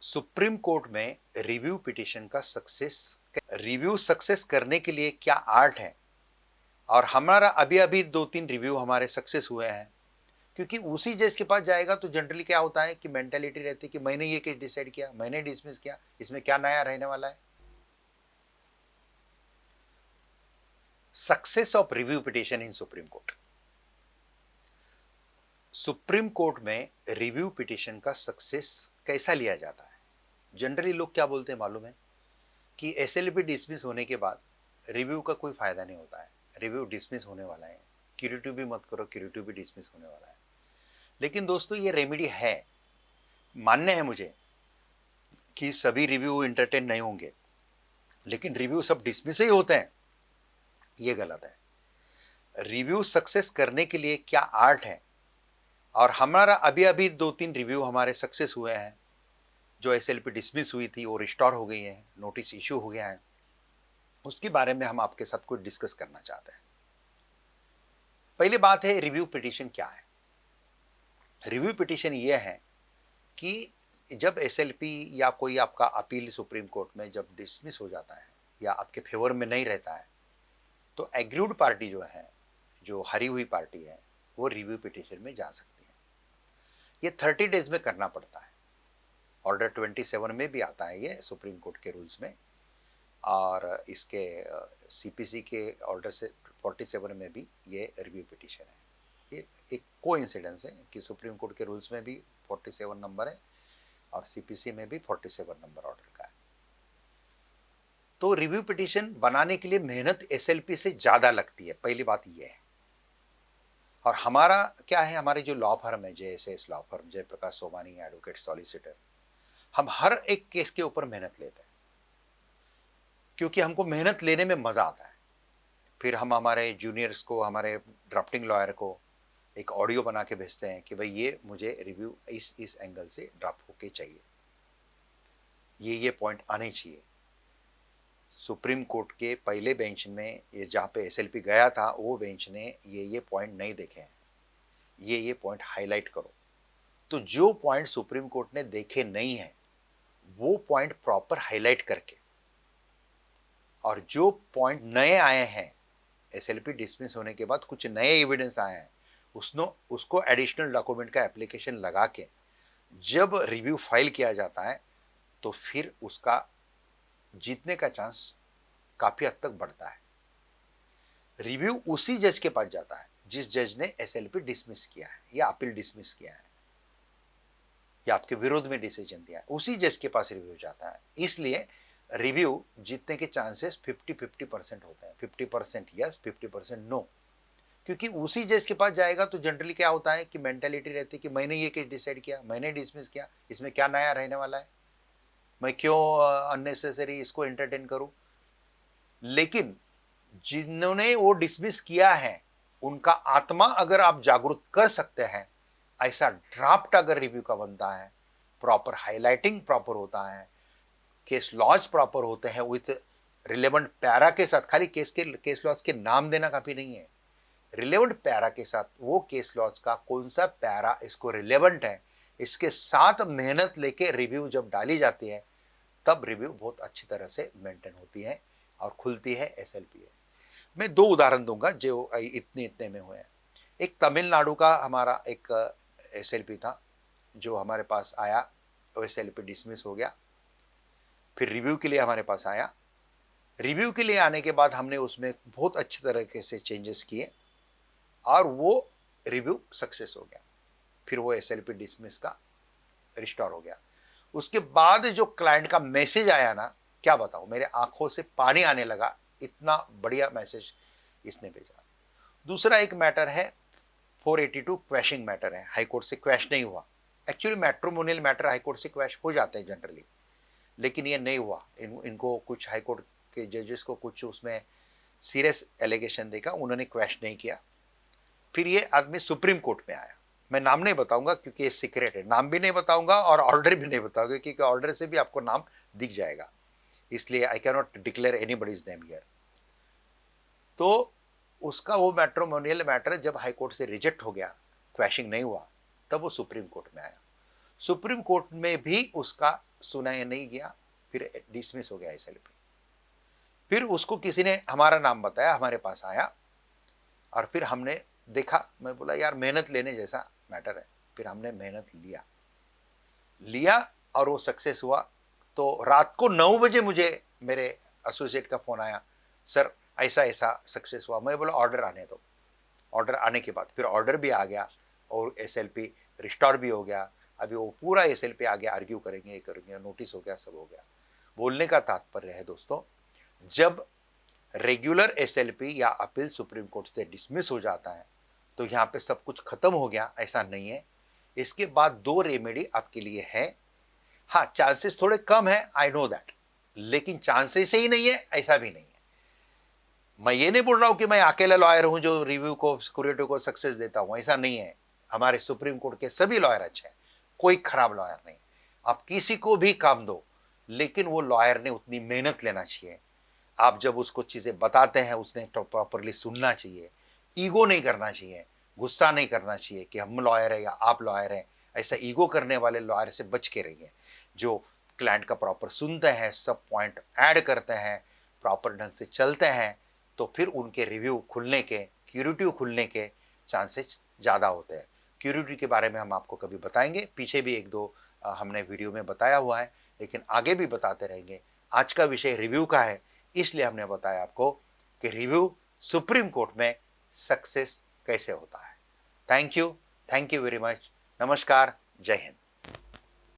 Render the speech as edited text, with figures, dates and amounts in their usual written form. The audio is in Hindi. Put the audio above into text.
सुप्रीम कोर्ट में रिव्यू पिटीशन का सक्सेस करने के लिए क्या आर्ट है। और हमारा अभी अभी 2-3 रिव्यू हमारे सक्सेस हुए हैं, क्योंकि उसी जज के पास जाएगा तो जनरली क्या होता है कि मेंटालिटी रहती है कि मैंने ये केस डिसाइड किया, मैंने डिसमिस किया, इसमें क्या नया रहने वाला है। Success of review petition in supreme court. Supreme court में रिव्यू पिटीशन का सक्सेस कैसा लिया जाता है। जनरली लोग क्या बोलते हैं मालूम है कि एसएलपी डिसमिस होने के बाद रिव्यू का कोई फायदा नहीं होता है, रिव्यू डिसमिस होने वाला है, क्यूरेटिव भी मत करो, क्यूरेटिव भी डिसमिस होने वाला है। लेकिन दोस्तों ये रेमेडी है, मान्य है मुझे कि सभी रिव्यू इंटरटेन नहीं होंगे, लेकिन रिव्यू सब डिसमिस ही होते हैं, ये गलत है। रिव्यू सक्सेस करने के लिए क्या आर्ट है। और हमारा अभी अभी 2-3 रिव्यू हमारे सक्सेस हुए हैं, जो एसएलपी डिसमिस हुई थी वो रिस्टोर हो गई है, नोटिस इश्यू हो गया है, उसके बारे में हम आपके साथ कुछ डिस्कस करना चाहते हैं। पहली बात है, रिव्यू पिटीशन क्या है। रिव्यू पिटीशन ये है कि जब एसएलपी या कोई आपका अपील सुप्रीम कोर्ट में जब डिसमिस हो जाता है या आपके फेवर में नहीं रहता है, तो एग्रीव्ड पार्टी जो है, जो हारी हुई पार्टी है, वो रिव्यू पिटीशन में जा सकती है। ये 30 डेज में करना पड़ता है। ऑर्डर 27 में भी आता है ये सुप्रीम कोर्ट के रूल्स में, और इसके सीपीसी के ऑर्डर से 47 में भी ये रिव्यू पिटीशन है। ये एक कोइंसिडेंस है कि सुप्रीम कोर्ट के रूल्स में भी 47 नंबर है और सीपीसी में भी 47 नंबर ऑर्डर का है। तो रिव्यू पिटीशन बनाने के लिए मेहनत एसएलपी से ज्यादा लगती है, पहली बात ये है। और हमारा क्या है, हमारे जो लॉ फर्म है, JSS law firm, Jaiprakash Somani advocate solicitor, हम हर एक केस के ऊपर मेहनत लेते हैं, क्योंकि हमको मेहनत लेने में मजा आता है। फिर हम हमारे जूनियर्स को, हमारे ड्राफ्टिंग लॉयर को एक ऑडियो बना के भेजते हैं कि भाई ये मुझे रिव्यू इस एंगल से ड्राफ्ट होके चाहिए, ये पॉइंट आने चाहिए। सुप्रीम कोर्ट के पहले बेंच में, ये जहाँ पे एसएलपी गया था, वो बेंच ने ये पॉइंट नहीं देखे हैं, ये पॉइंट हाईलाइट करो। तो जो पॉइंट सुप्रीम कोर्ट ने देखे नहीं है वो पॉइंट प्रॉपर हाईलाइट करके, और जो पॉइंट नए आए हैं एसएलपी डिसमिस होने के बाद, कुछ नए एविडेंस आए हैं, उसको एडिशनल डॉक्यूमेंट का एप्लीकेशन लगा के जब रिव्यू फाइल किया जाता है, तो फिर उसका जीतने का चांस काफी हद तक बढ़ता है। रिव्यू उसी जज के पास जाता है जिस जज ने एसएलपी डिसमिस किया है या अपील डिसमिस किया है या आपके विरोध में डिसीजन दिया है, उसी जज के पास रिव्यू जाता है। इसलिए रिव्यू जीतने के चांसेस 50-50% होते हैं, 50% यस, 50% नो। क्योंकि उसी जज के पास जाएगा तो जनरली क्या होता है कि मेंटालिटी रहती है कि मैंने ये केस डिसाइड किया, मैंने डिसमिस किया, इसमें क्या नया रहने वाला है, मैं क्यों अननेसेसरी इसको एंटरटेन करूं। लेकिन जिन्होंने वो डिसमिस किया है, उनका आत्मा अगर आप जागरूक कर सकते हैं, ऐसा ड्राफ्ट अगर रिव्यू का बनता है, प्रॉपर हाईलाइटिंग प्रॉपर होता है, केस लॉज प्रॉपर होते हैं विथ रिलेवेंट पैरा के साथ, खाली केस लॉज के नाम देना काफी नहीं है, रिलेवेंट पैरा के साथ वो केस लॉज का कौन सा पैरा इसको रिलेवेंट है, इसके साथ मेहनत लेके रिव्यू जब डाली जाती है, तब रिव्यू बहुत अच्छी तरह से मेंटेन होती है और खुलती है एसएलपी है। मैं 2 उदाहरण दूंगा जो इतने में हुए हैं। एक तमिलनाडु का हमारा एक एसएलपी था जो हमारे पास आया, वो एसएलपी डिसमिस हो गया, फिर रिव्यू के लिए हमारे पास आया। रिव्यू के लिए आने के बाद हमने उसमें बहुत अच्छी तरीके से चेंजेस किए और वो रिव्यू सक्सेस हो गया, फिर वो एसएलपी डिसमिस का रिस्टोर हो गया। उसके बाद जो क्लाइंट का मैसेज आया ना, क्या बताऊं, मेरे आंखों से पानी आने लगा, इतना बढ़िया मैसेज इसने भेजा। दूसरा एक मैटर है 482 क्वैशिंग मैटर है, हाईकोर्ट से क्वैश नहीं हुआ। एक्चुअली मैट्रिमोनियल मैटर हाईकोर्ट से क्वैश हो जाते हैं जनरली, लेकिन ये नहीं हुआ। इनको कुछ हाईकोर्ट के जजेस को कुछ उसमें सीरियस एलिगेशन देखा, उन्होंने क्वैश नहीं किया। फिर ये आदमी सुप्रीम कोर्ट में आया, मैं नाम नहीं बताऊंगा क्योंकि ये सीक्रेट है, नाम भी नहीं बताऊंगा और ऑर्डर भी नहीं बताऊंगा, क्योंकि ऑर्डर से भी आपको नाम दिख जाएगा, इसलिए I can not declare anybody's name here. तो उसका वो मैट्रिमोनियल मैटर जब हाईकोर्ट से रिजेक्ट हो गया, क्वैशिंग नहीं हुआ, तब वो सुप्रीम कोर्ट में आया। सुप्रीम कोर्ट में भी उसका सुनाया नहीं गया, फिर डिसमिस हो गया एसएलपी। फिर उसको किसी ने हमारा नाम बताया, हमारे पास आया और फिर हमने देखा। मैं बोला यार मेहनत लेने जैसा मैटर है। फिर हमने मेहनत लिया लिया और वो सक्सेस हुआ। तो रात को 9 बजे मुझे मेरे एसोसिएट का फोन आया, सर ऐसा ऐसा सक्सेस हुआ। मैं बोला ऑर्डर आने दो। ऑर्डर आने के बाद फिर ऑर्डर भी आ गया और एसएलपी रिस्टोर भी हो गया। अभी वो पूरा एसएलपी आगे आर्ग्यू करेंगे, ये करेंगे, नोटिस हो गया, सब हो गया। बोलने का तात्पर्य है दोस्तों, जब रेगुलर एसएलपी या अपील सुप्रीम कोर्ट से डिसमिस हो जाता है तो यहाँ पे सब कुछ खत्म हो गया, ऐसा नहीं है। इसके बाद 2 रेमेडी आपके लिए है। हाँ, चांसेस थोड़े कम है, आई नो दैट, लेकिन चांसेस ही नहीं है ऐसा भी नहीं है। मैं ये नहीं बोल रहा हूं कि मैं अकेला लॉयर हूं जो रिव्यू को, सिक्योरिटी को सक्सेस देता हूं, ऐसा नहीं है। हमारे सुप्रीम कोर्ट के सभी लॉयर अच्छे हैं, कोई खराब लॉयर नहीं। आप किसी को भी काम दो, लेकिन वो लॉयर ने उतनी मेहनत लेना चाहिए। आप जब उसको चीजें बताते हैं उसने प्रॉपरली सुनना चाहिए, ईगो नहीं करना चाहिए, गुस्सा नहीं करना चाहिए कि हम लॉयर है या आप लॉयर हैं। ऐसा ईगो करने वाले लॉयर से बच के रहिए, जो क्लाइंट का प्रॉपर सुनते हैं, सब पॉइंट ऐड करते हैं, प्रॉपर ढंग से चलते हैं, तो फिर उनके रिव्यू खुलने के, क्यूरेटिव खुलने के चांसेस ज़्यादा होते हैं। क्यूरेटिव के बारे में हम आपको कभी बताएंगे, पीछे भी 1-2 हमने वीडियो में बताया हुआ है, लेकिन आगे भी बताते रहेंगे। आज का विषय रिव्यू का है, इसलिए हमने बताया आपको कि रिव्यू सुप्रीम कोर्ट में सक्सेस कैसे होता है। Thank you very much. नमस्कार, जय हिंद।